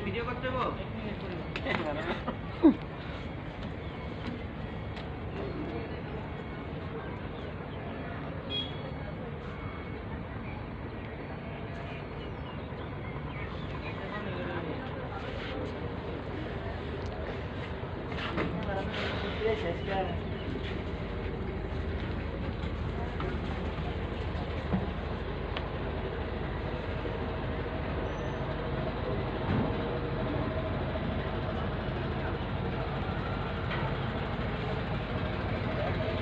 Video করতে হবে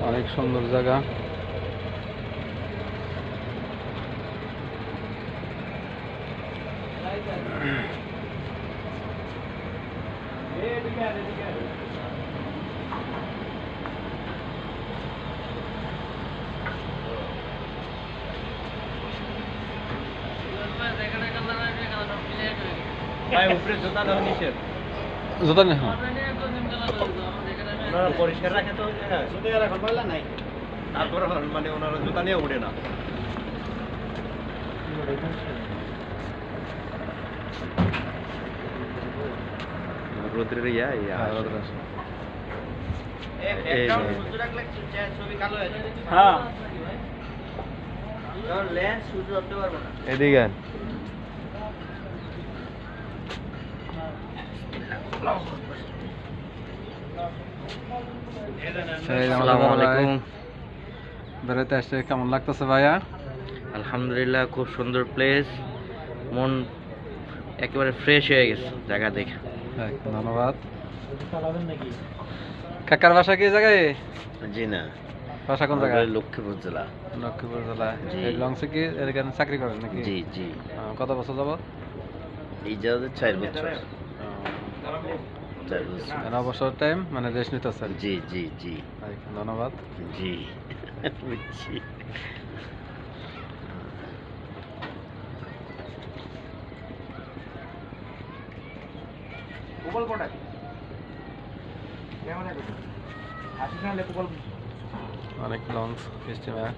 অনেক সুন্দর জায়গা। জুতা নেই পরিষ্কার রাখে তো জুতা রাখার পারলা নাই তারপর মানে ওনারা জুতা নিয়ে উঠে না রোদ্রের এদিকে বেড়াতে আসছে, কেমন লাগতেছে ভাইয়া? আলহামদুলিল্লাহ, খুব সুন্দর প্লেস, মন একেবারে ফ্রেশ হয়ে গেছে জায়গা দেখে। ধন্যবাদ। কাকার বাসা কি জায়গায়? জি না, বাসা কোন জায়গায়? লক্ষ্মীপুর জেলা। লক্ষ্মীপুর জেলা। এই লংসে কি এখানে চাকরি করেন নাকি? জি জি। কত বছর যাবত? এই জায়গাতে 4 বছর। 9 বছর টাইম মানে রেস্ট নিতেছেন? জি জি জি। ধন্যবাদ। জি বুঝছি। কুবল কোটা কেমন আছে? আসিস না কুবল। অনেক লঞ্চ স্টিমার।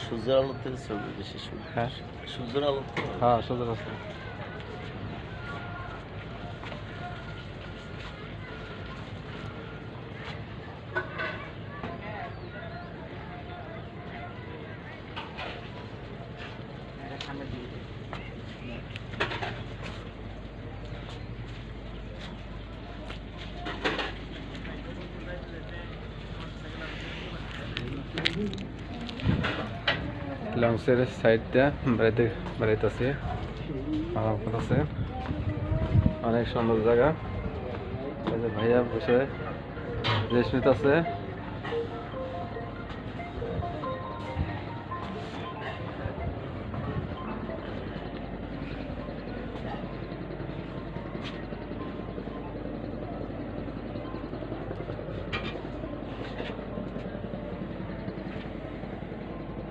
সূর্যের আলো থেকে ছবি বেশি সুন্দর। হ্যাঁ সূর্যের আলো। হ্যাঁ সূর্যের আলো। লঞ্চের সাইডটা বেড়াইতেছি, আছে অনেক সুন্দর জায়গা। ভাইয়া বসে রেস্ট নিতেছে।